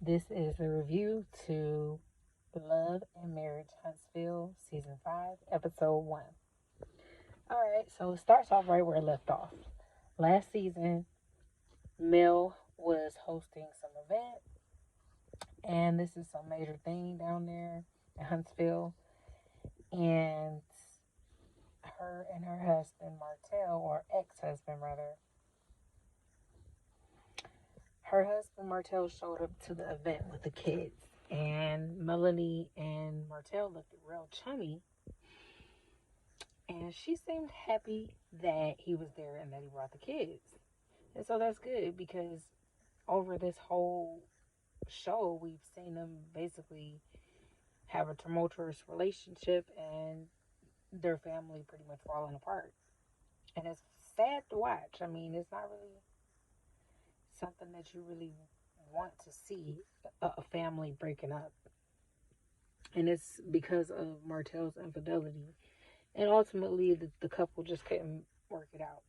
This is a review to Love and Marriage Huntsville, Season 5, Episode 1. Alright, so it starts off right where it left off. Last season, Mel was hosting some event, and this is some major thing down there in Huntsville. And her and her husband, Martell, or ex-husband rather, her husband, Martell, showed up to the event with the kids. And Melanie and Martell looked real chummy. And she seemed happy that he was there and that he brought the kids. And so that's good because over this whole show, we've seen them basically have a tumultuous relationship and their family pretty much falling apart. And it's sad to watch. I mean, it's not really something that you really want to see, a family breaking up. And it's because of Martell's infidelity. And ultimately, the couple just couldn't work it out.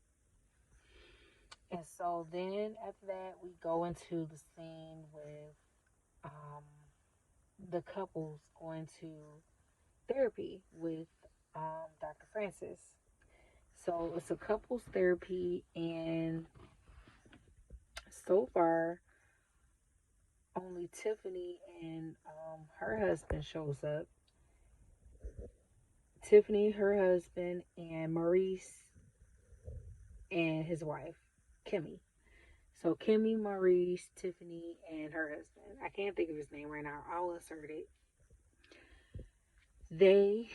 And so then after that, we go into the scene with the couples going to therapy with Dr. Francis. So it's a couples therapy, and so far, only Tiffany and her husband shows up. Tiffany, her husband, and Maurice and his wife, Kimmy. So Kimmy, Maurice, Tiffany, and her husband. I can't think of his name right now. I'll insert it. They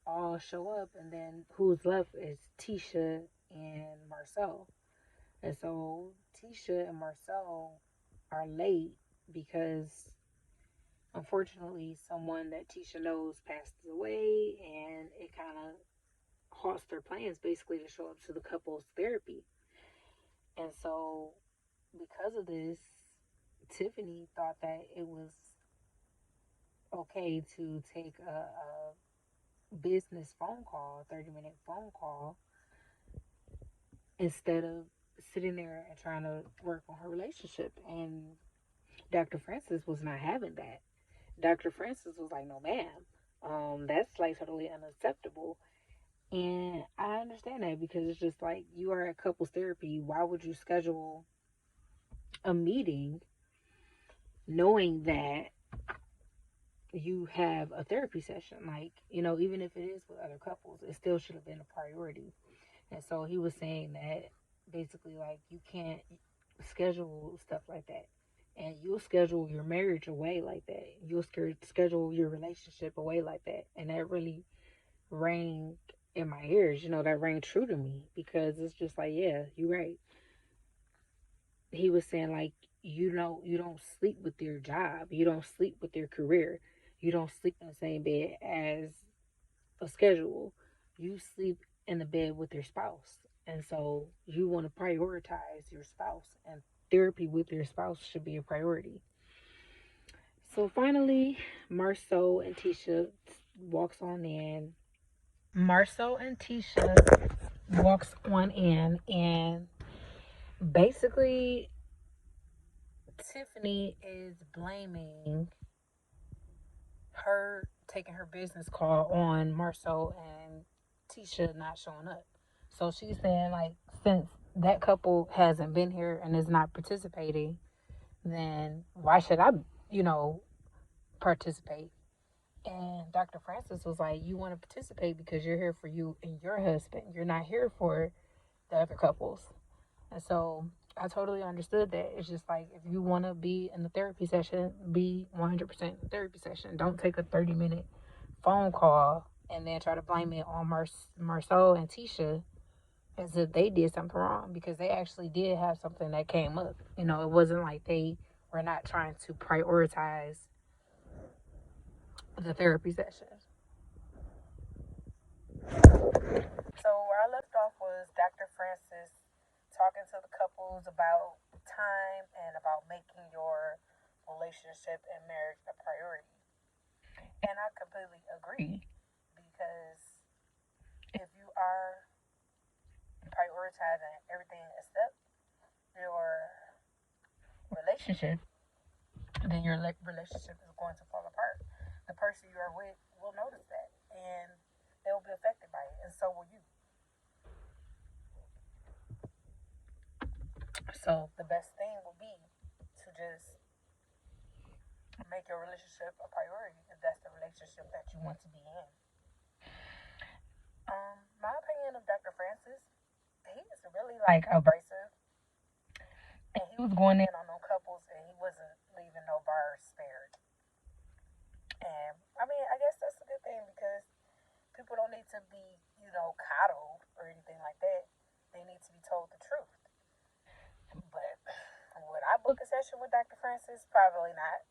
all show up, and then who's left is Tisha and Marcel. And so Tisha and Marcel are late because unfortunately someone that Tisha knows passed away, and it kind of halts their plans basically to show up to the couple's therapy. And so because of this, Tiffany thought that it was okay to take a business phone call, 30-minute phone call, instead of sitting there and trying to work on her relationship. And Dr. Francis was not having that. Dr. Francis was like, no, ma'am, that's like totally unacceptable. And I understand that because it's just like you are at couples therapy. Why would you schedule a meeting knowing that you have a therapy session? Like, even if it is with other couples, it still should have been a priority. And so he was saying that basically, like, you can't schedule stuff like that. And you'll schedule your marriage away like that. You'll schedule your relationship away like that. And that really rang in my ears, that rang true to me because it's just like, yeah, you're right. He was saying, like, you don't sleep with your job. You don't sleep with your career. You don't sleep in the same bed as a schedule. You sleep in the bed with your spouse. And so you want to prioritize your spouse, and therapy with your spouse should be a priority. So finally, Marceau and Tisha walks on in. Marceau and Tisha walks on in, and basically Tiffany is blaming her taking her business call on Marceau and Tisha not showing up. So she's saying, like, since that couple hasn't been here and is not participating, then why should I, participate? And Dr. Francis was like, you want to participate because you're here for you and your husband. You're not here for the other couples. And so I totally understood that. It's just like, if you want to be in the therapy session, be 100% in the therapy session. Don't take a 30-minute phone call and then try to blame it on Marceau and Tisha as if they did something wrong, because they actually did have something that came up. It wasn't like they were not trying to prioritize the therapy session. So where I left off was Dr. Francis talking to the couples about time and about making your relationship and marriage a priority. And I completely agree because if you are prioritizing everything except your relationship, then your relationship is going to fall apart. The person you are with will notice that, and they will be affected by it, and so will you. So the best thing will be to just make your relationship a priority if that's the relationship that you want to be in. My opinion of Dr. Francis, he is really like abrasive, and he was going in on no couples, and he wasn't leaving no bars spared. And I mean, I guess that's a good thing because people don't need to be, coddled or anything like that. They need to be told the truth. But would I book a session with Dr. Francis? Probably not.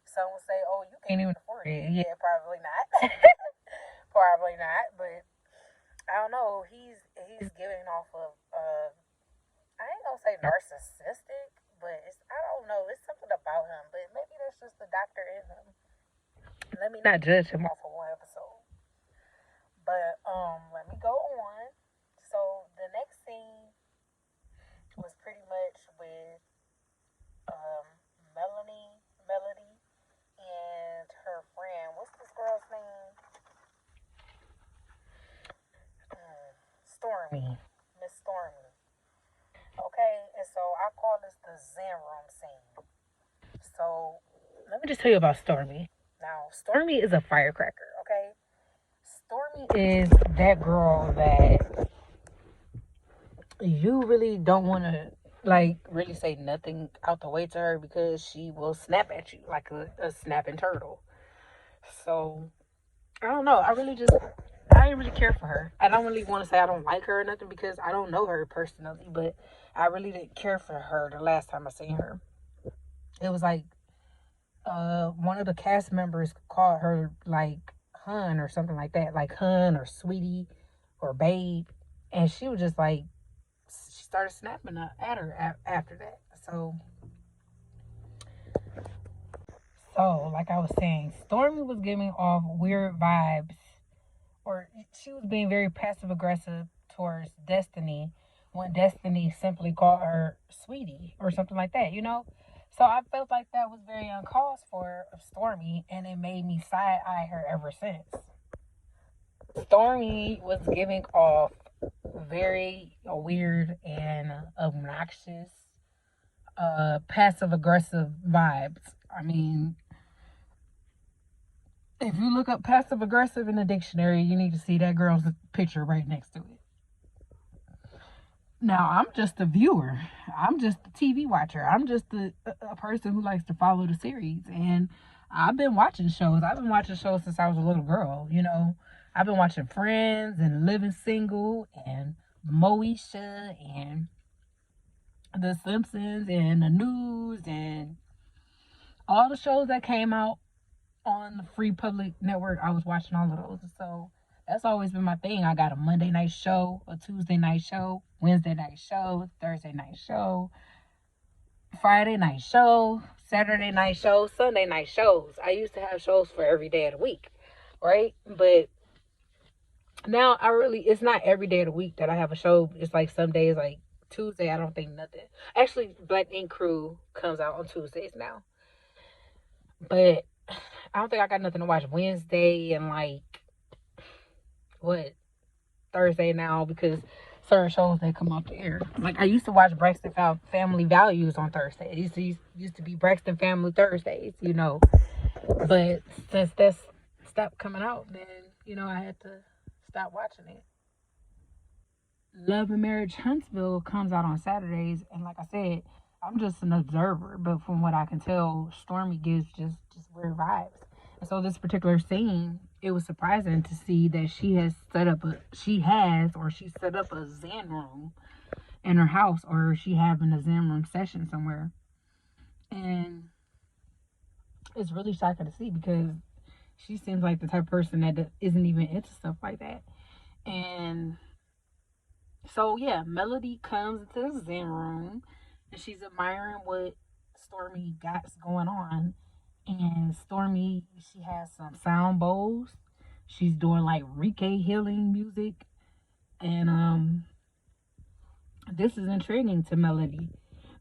Some will say, "Oh, you can't even afford it." Yeah, probably not. Probably not. But I don't know. He's giving off of I ain't gonna say narcissistic, but I don't know. It's something about him. But maybe that's just the doctor in him. Let me not judge him off of one episode. But let me go on. So the next scene was pretty much with um Melody and her friend. What's this girl's name? Stormy. Miss Stormy. Okay, and so I call this the Zen room scene. So let me just tell you about Stormy. Now, Stormy is a firecracker, okay? Stormy is that girl that you really don't want to, like, really say nothing out the way to her because she will snap at you like a snapping turtle. So, I don't know. I didn't really care for her. I don't really want to say I don't like her or nothing because I don't know her personally, but I really didn't care for her the last time I seen her. It was like one of the cast members called her like hun or something like that, like hun or sweetie or babe, and she was just like she started snapping at her after that. So like I was saying, Stormy was giving off weird vibes, or she was being very passive aggressive towards Destiny when Destiny simply called her sweetie or something like that, So I felt like that was very uncalled for of Stormy, and it made me side eye her ever since. Stormy was giving off very weird and obnoxious, passive aggressive vibes. I mean, if you look up passive aggressive in the dictionary, you need to see that girl's picture right next to it. Now, I'm just a viewer. I'm just a TV watcher. I'm just a person who likes to follow the series. And I've been watching shows. I've been watching shows since I was a little girl, I've been watching Friends and Living Single and Moesha and The Simpsons and The News and all the shows that came out on the free public network. I was watching all of those. So that's always been my thing. I got a Monday night show, a Tuesday night show, Wednesday night show, Thursday night show, Friday night show, Saturday night show, Sunday night shows. I used to have shows for every day of the week, right? But now it's not every day of the week that I have a show. It's like some days, like Tuesday, I don't think nothing. Actually, Black Ink Crew comes out on Tuesdays now. But I don't think I got nothing to watch Wednesday and Thursday now because certain shows they come off the air. Like I used to watch Braxton Family Values on Thursday. It used to be Braxton Family Thursdays, But since that's stopped coming out, then I had to stop watching it. Love and Marriage Huntsville comes out on Saturdays, and like I said, I'm just an observer, but from what I can tell, Stormy gives just weird vibes. And so this particular scene, it was surprising to see that she set up a Zen room in her house, or she having a Zen room session somewhere. And it's really shocking to see because she seems like the type of person that isn't even into stuff like that. And so yeah, Melody comes into the Zen room and she's admiring what Stormy got going on. And Stormy, she has some sound bowls. She's doing like Reiki healing music. And this is intriguing to Melody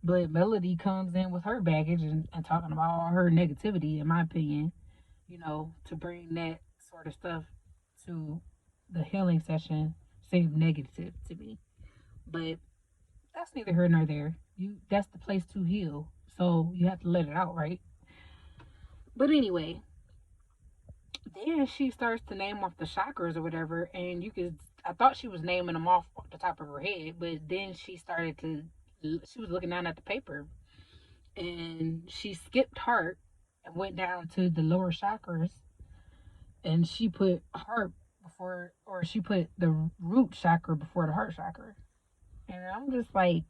But Melody comes in with her baggage and talking about all her negativity, in my opinion, to bring that sort of stuff to the healing session seemed negative to me. But that's neither here nor there. That's the place to heal. So you have to let it out, right? But anyway, then she starts to name off the chakras or whatever, and I thought she was naming them off the top of her head, but then she was looking down at the paper, and she skipped heart and went down to the lower chakras, and she put heart before, or she put the root chakra before the heart chakra. And I'm just like,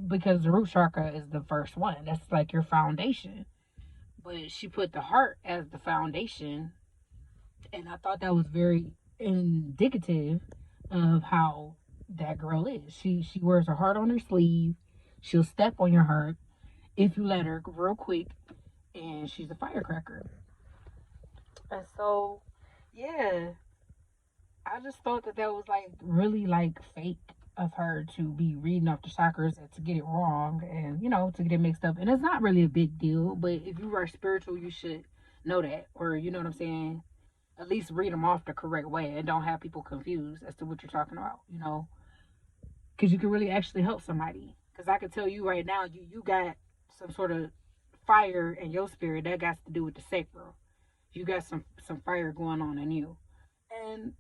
because the root chakra is the first one, that's like your foundation. But she put the heart as the foundation, and I thought that was very indicative of how that girl is. She wears her heart on her sleeve. She'll step on your heart if you let her real quick, and she's a firecracker. And so, yeah, I just thought that was like really like fake of her to be reading off the chakras and to get it wrong and to get it mixed up. And it's not really a big deal, but if you are spiritual, you should know that, or you know what I'm saying, at least read them off the correct way and don't have people confused as to what you're talking about, because you can really actually help somebody. Because I can tell you right now, you got some sort of fire in your spirit that got to do with the sacral. You got some fire going on in you. And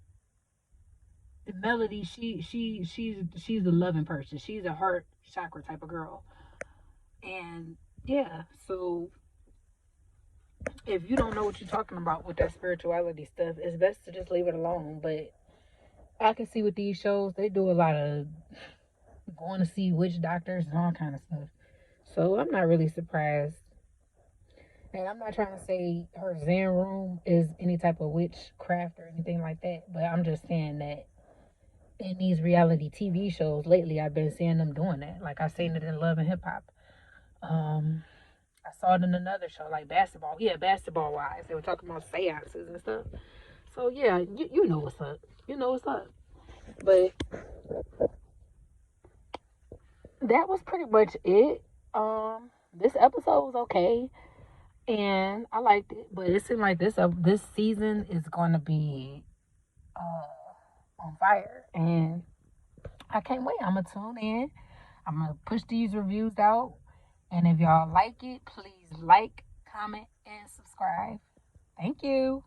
the Melody, she's a loving person. She's a heart chakra type of girl. And yeah, so if you don't know what you're talking about with that spirituality stuff, it's best to just leave it alone. But I can see with these shows, they do a lot of going to see witch doctors and all kind of stuff. So I'm not really surprised. And I'm not trying to say her Zen room is any type of witchcraft or anything like that. But I'm just saying that in these reality TV shows lately, I've been seeing them doing that. Like I seen it in Love and Hip Hop. I saw it in another show, like Basketball. Yeah, Basketball Wives. They were talking about seances and stuff. So yeah, you know what's up. You know what's up. But that was pretty much it. This episode was okay, and I liked it. But it seemed like this season is going to be on fire, and I can't wait. I'm gonna tune in. I'm gonna push these reviews out. And if y'all like it, please like, comment, and subscribe. Thank you.